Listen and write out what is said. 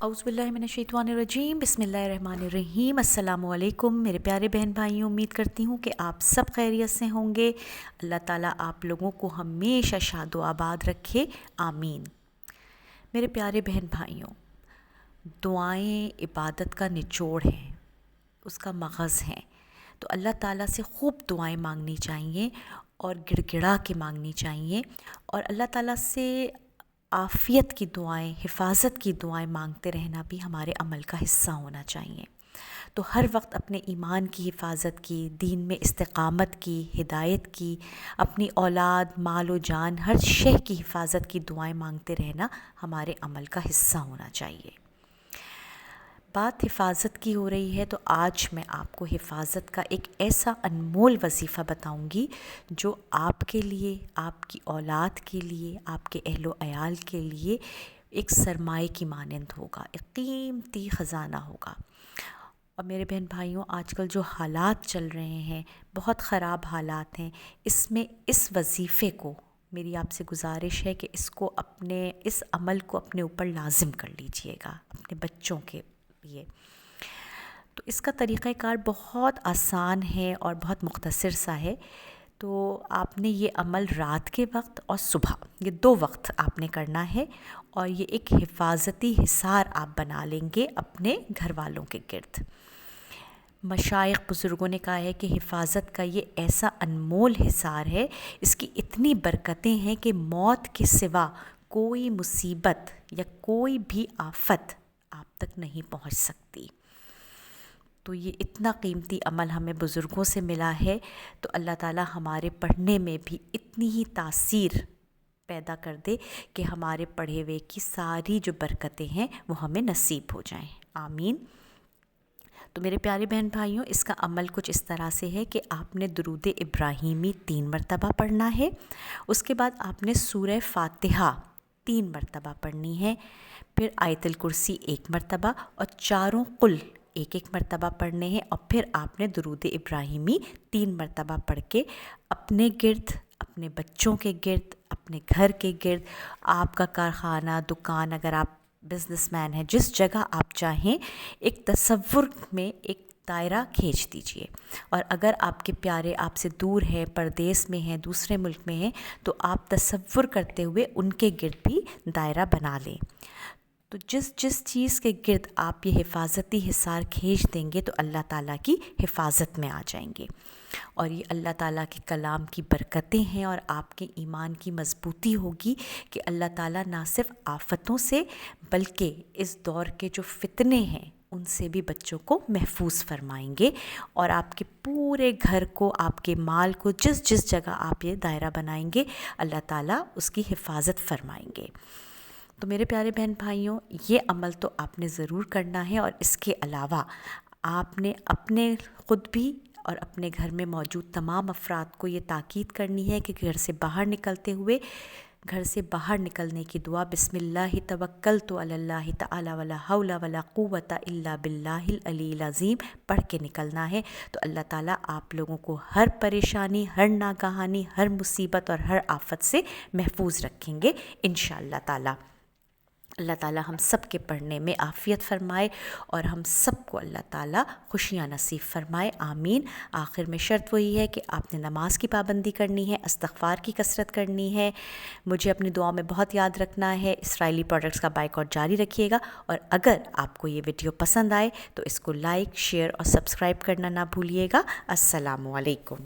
اعوذ باللہ من الشیطان الرجیم، بسم اللہ الرحمن الرحیم۔ السلام علیکم میرے پیارے بہن بھائیوں، امید کرتی ہوں کہ آپ سب خیریت سے ہوں گے۔ اللہ تعالیٰ آپ لوگوں کو ہمیشہ شاد و آباد رکھے، آمین۔ میرے پیارے بہن بھائیوں، دعائیں عبادت کا نچوڑ ہیں، اس کا مغز ہیں، تو اللہ تعالیٰ سے خوب دعائیں مانگنی چاہیے اور گڑ گڑا کے مانگنی چاہیے، اور اللہ تعالیٰ سے عافیت کی دعائیں، حفاظت کی دعائیں مانگتے رہنا بھی ہمارے عمل کا حصہ ہونا چاہیے۔ تو ہر وقت اپنے ایمان کی حفاظت کی، دین میں استقامت کی، ہدایت کی، اپنی اولاد، مال و جان، ہر شے کی حفاظت کی دعائیں مانگتے رہنا ہمارے عمل کا حصہ ہونا چاہیے۔ بات حفاظت کی ہو رہی ہے تو آج میں آپ کو حفاظت کا ایک ایسا انمول وظیفہ بتاؤں گی جو آپ کے لیے، آپ کی اولاد کے لیے، آپ کے اہل و عیال کے لیے ایک سرمائے کی مانند ہوگا، ایک قیمتی خزانہ ہوگا۔ اور میرے بہن بھائیوں، آج کل جو حالات چل رہے ہیں، بہت خراب حالات ہیں، اس میں اس وظیفے کو، میری آپ سے گزارش ہے کہ اس عمل کو اپنے اوپر لازم کر لیجئے گا اپنے بچوں کے لیے۔ تو اس کا طریقہ کار بہت آسان ہے اور بہت مختصر سا ہے۔ تو آپ نے یہ عمل رات کے وقت اور صبح، یہ 2 وقت آپ نے کرنا ہے، اور یہ ایک حفاظتی حصار آپ بنا لیں گے اپنے گھر والوں کے گرد۔ مشائخ بزرگوں نے کہا ہے کہ حفاظت کا یہ ایسا انمول حصار ہے، اس کی اتنی برکتیں ہیں کہ موت کے سوا کوئی مصیبت یا کوئی بھی آفت آپ تک نہیں پہنچ سکتی۔ تو یہ اتنا قیمتی عمل ہمیں بزرگوں سے ملا ہے، تو اللہ تعالیٰ ہمارے پڑھنے میں بھی اتنی ہی تاثیر پیدا کر دے کہ ہمارے پڑھے ہوئے کی ساری جو برکتیں ہیں وہ ہمیں نصیب ہو جائیں، آمین۔ تو میرے پیارے بہن بھائیوں، اس کا عمل کچھ اس طرح سے ہے کہ آپ نے درود ابراہیمی 3 مرتبہ پڑھنا ہے، اس کے بعد آپ نے سورہ فاتحہ 3 مرتبہ پڑھنی ہے، پھر آیت الکرسی 1 مرتبہ اور چاروں قل 1 مرتبہ پڑھنے ہیں، اور پھر آپ نے درود ابراہیمی 3 مرتبہ پڑھ کے اپنے گرد، اپنے بچوں کے گرد، اپنے گھر کے گرد، آپ کا کارخانہ، دکان، اگر آپ بزنس مین ہیں، جس جگہ آپ چاہیں، ایک تصور میں ایک دائرہ کھینچ دیجئے۔ اور اگر آپ کے پیارے آپ سے دور ہیں، پردیس میں ہیں، دوسرے ملک میں ہیں، تو آپ تصور کرتے ہوئے ان کے گرد بھی دائرہ بنا لیں۔ تو جس چیز کے گرد آپ یہ حفاظتی حصار کھینچ دیں گے تو اللہ تعالیٰ کی حفاظت میں آ جائیں گے، اور یہ اللہ تعالیٰ کے کلام کی برکتیں ہیں، اور آپ کے ایمان کی مضبوطی ہوگی کہ اللہ تعالیٰ نہ صرف آفتوں سے بلکہ اس دور کے جو فتنے ہیں ان سے بھی بچوں کو محفوظ فرمائیں گے، اور آپ کے پورے گھر کو، آپ کے مال کو، جس جگہ آپ یہ دائرہ بنائیں گے اللہ تعالیٰ اس کی حفاظت فرمائیں گے۔ تو میرے پیارے بہن بھائیوں، یہ عمل تو آپ نے ضرور کرنا ہے، اور اس کے علاوہ آپ نے اپنے خود بھی اور اپنے گھر میں موجود تمام افراد کو یہ تاکید کرنی ہے کہ گھر سے باہر نکلتے ہوئے، گھر سے باہر نکلنے کی دعا بسم اللہ توکلت علی اللہ تعالی ولا حول ولا قوت الا باللہ العلی العظیم پڑھ کے نکلنا ہے۔ تو اللہ تعالیٰ آپ لوگوں کو ہر پریشانی، ہر ناگہانی، ہر مصیبت اور ہر آفت سے محفوظ رکھیں گے انشاءاللہ تعالیٰ۔ اللہ تعالیٰ ہم سب کے پڑھنے میں عافیت فرمائے، اور ہم سب کو اللہ تعالیٰ خوشیاں نصیب فرمائے، آمین۔ آخر میں شرط وہی ہے کہ آپ نے نماز کی پابندی کرنی ہے، استغفار کی کثرت کرنی ہے، مجھے اپنی دعاؤں میں بہت یاد رکھنا ہے، اسرائیلی پروڈکٹس کا بائیکاٹ جاری رکھیے گا، اور اگر آپ کو یہ ویڈیو پسند آئے تو اس کو لائک، شیئر اور سبسکرائب کرنا نہ بھولیے گا۔ السلام علیکم۔